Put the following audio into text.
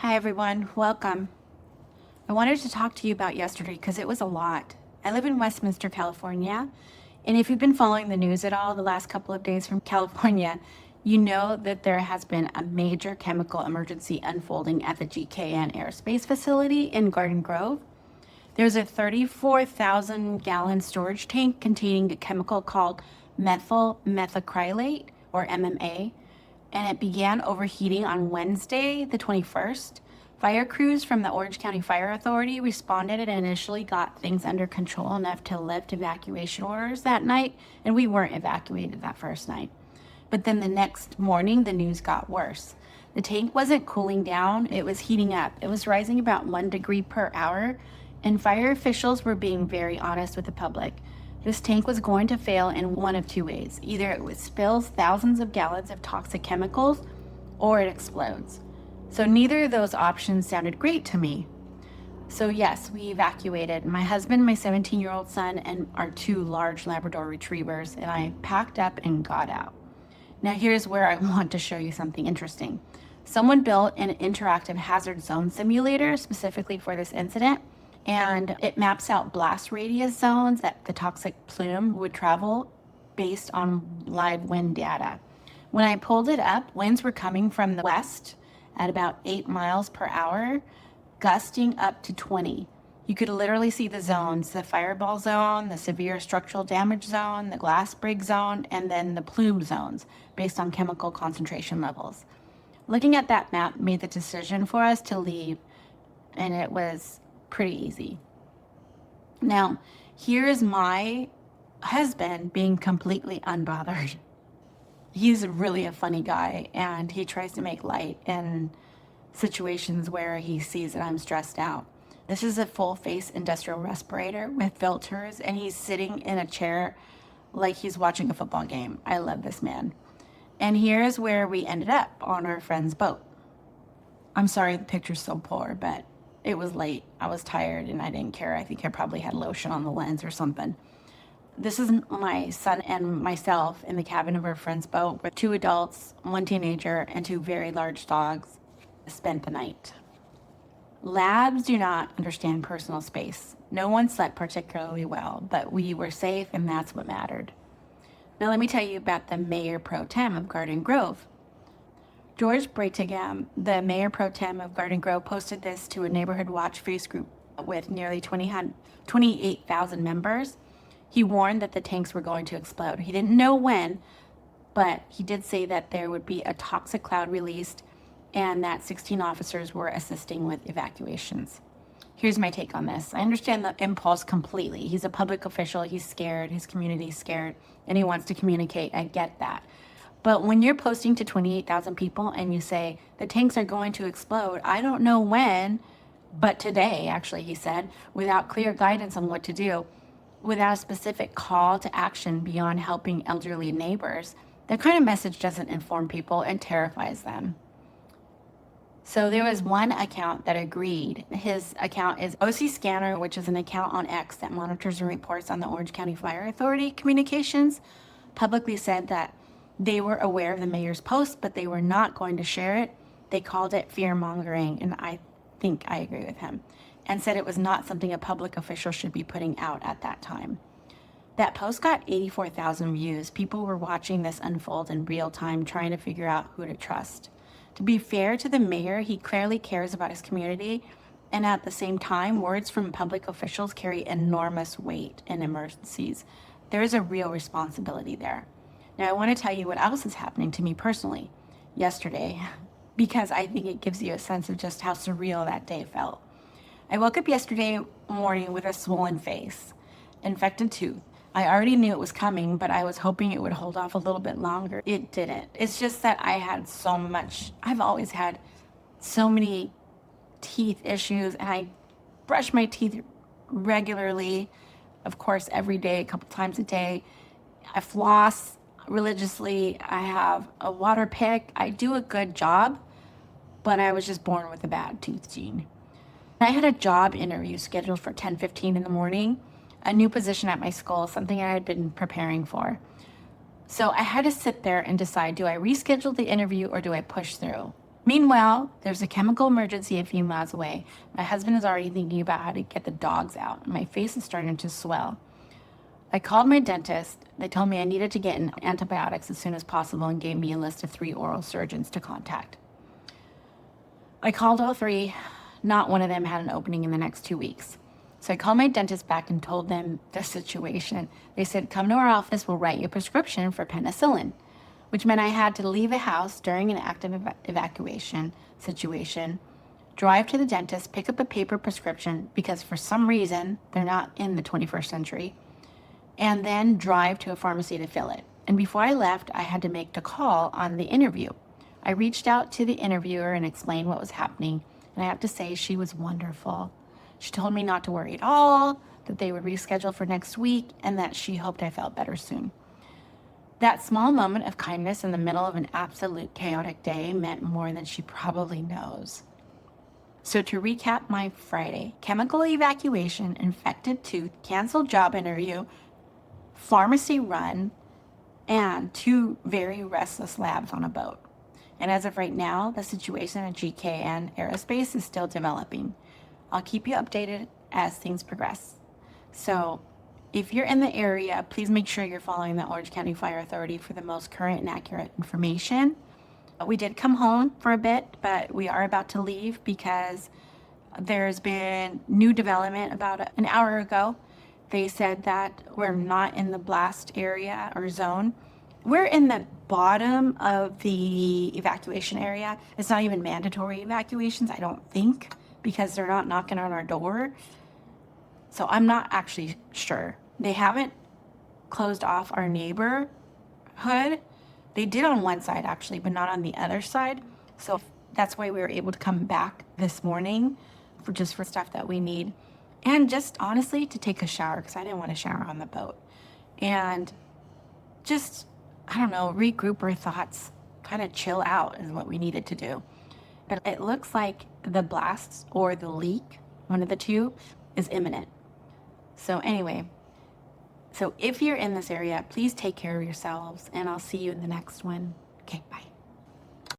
Hi everyone, welcome. I wanted to talk to you about yesterday because it was a lot. I live in Westminster, California, and if you've been following the news at all the last couple of days from California, you know that there has been a major chemical emergency unfolding at the GKN Aerospace facility in Garden Grove. There's a 34,000 gallon storage tank containing a chemical called methyl methacrylate, or MMA, and it began overheating on Wednesday, the 21st. Fire crews from the Orange County Fire Authority responded and initially got things under control enough to lift evacuation orders that night, and we weren't evacuated that first night. But then the next morning, the news got worse. The tank wasn't cooling down, it was heating up. It was rising about 1 degree per hour, and fire officials were being very honest with the public. This tank was going to fail in one of two ways. Either it spills thousands of gallons of toxic chemicals or it explodes. So neither of those options sounded great to me. So yes, we evacuated. My husband, my 17-year-old son, and our two large Labrador retrievers, and I packed up and got out. Now here's where I want to show you something interesting. Someone built an interactive hazard zone simulator specifically for this incident, and it maps out blast radius zones that the toxic plume would travel based on live wind data. When I pulled it up, winds were coming from the west at about 8 miles per hour, gusting up to 20. You could literally see the zones: the fireball zone, the severe structural damage zone, the glass break zone, and then the plume zones based on chemical concentration levels. Looking at that map made the decision for us to leave, and it was pretty easy. Now, here is my husband being completely unbothered. He's really a funny guy, and he tries to make light in situations where he sees that I'm stressed out. This is a full face industrial respirator with filters, and he's sitting in a chair like he's watching a football game. I love this man. And here's where we ended up, on our friend's boat. I'm sorry the picture's so poor, but it was late. I was tired and I didn't care. I think I probably had lotion on the lens or something. This is my son and myself in the cabin of our friend's boat with 2 adults, 1 teenager, and 2 very large dogs. Spent the night. Labs do not understand personal space. No one slept particularly well, but we were safe, and that's what mattered. Now let me tell you about the mayor pro tem of Garden Grove. George Bratingham, the mayor pro tem of Garden Grove, posted this to a neighborhood watch face group with nearly 28,000 members. He warned that the tanks were going to explode. He didn't know when, but he did say that there would be a toxic cloud released and that 16 officers were assisting with evacuations. Here's my take on this. I understand the impulse completely. He's a public official, he's scared, his community's scared, and he wants to communicate. I get that. But when you're posting to 28,000 people and you say the tanks are going to explode, I don't know when, but today, actually, he said, without clear guidance on what to do, without a specific call to action beyond helping elderly neighbors, that kind of message doesn't inform people and terrifies them. So there was one account that agreed. His account is OC Scanner, which is an account on X that monitors and reports on the Orange County Fire Authority communications, publicly said that they were aware of the mayor's post, but they were not going to share it. They called it fear-mongering, and I think I agree with him, and said it was not something a public official should be putting out at that time. That post got 84,000 views. People were watching this unfold in real time, trying to figure out who to trust. To be fair to the mayor, he clearly cares about his community, and at the same time, words from public officials carry enormous weight in emergencies. There is a real responsibility there. Now, I want to tell you what else is happening to me personally yesterday, because I think it gives you a sense of just how surreal that day felt. I woke up yesterday morning with a swollen face, infected tooth. I already knew it was coming, but I was hoping it would hold off a little bit longer. It didn't. It's just that I've always had so many teeth issues, and I brush my teeth regularly, of course, every day, a couple times a day. I floss religiously. I have a water pick. I do a good job, but I was just born with a bad tooth gene. I had a job interview scheduled for 10:15 in the morning, a new position at my school, something I had been preparing for. So I had to sit there and decide, do I reschedule the interview or do I push through? Meanwhile, there's a chemical emergency a few miles away. My husband is already thinking about how to get the dogs out. My face is starting to swell. I called my dentist. They told me I needed to get in antibiotics as soon as possible and gave me a list of 3 oral surgeons to contact. I called all 3. Not one of them had an opening in the next 2 weeks. So I called my dentist back and told them the situation. They said, come to our office, we'll write you a prescription for penicillin, which meant I had to leave the house during an active evacuation situation, drive to the dentist, pick up a paper prescription because for some reason they're not in the 21st century, and then drive to a pharmacy to fill it. And before I left, I had to make the call on the interview. I reached out to the interviewer and explained what was happening, and I have to say she was wonderful. She told me not to worry at all, that they would reschedule for next week, and that she hoped I felt better soon. That small moment of kindness in the middle of an absolute chaotic day meant more than she probably knows. So to recap my Friday: chemical evacuation, infected tooth, canceled job interview, pharmacy run, and 2 very restless labs on a boat. And as of right now, the situation at GKN Aerospace is still developing. I'll keep you updated as things progress. So if you're in the area, please make sure you're following the Orange County Fire Authority for the most current and accurate information. We did come home for a bit, but we are about to leave because there's been new development about an hour ago. They said that we're not in the blast area or zone. We're in the bottom of the evacuation area. It's not even mandatory evacuations, I don't think, because they're not knocking on our door. So I'm not actually sure. They haven't closed off our neighborhood. They did on one side actually, but not on the other side. So that's why we were able to come back this morning for stuff that we need. And just honestly to take a shower, because I didn't want to shower on the boat. And just, I don't know, regroup our thoughts, kind of chill out is what we needed to do. But it looks like the blast or the leak, one of the two, is imminent. So anyway, so if you're in this area, please take care of yourselves, and I'll see you in the next one. Okay, bye.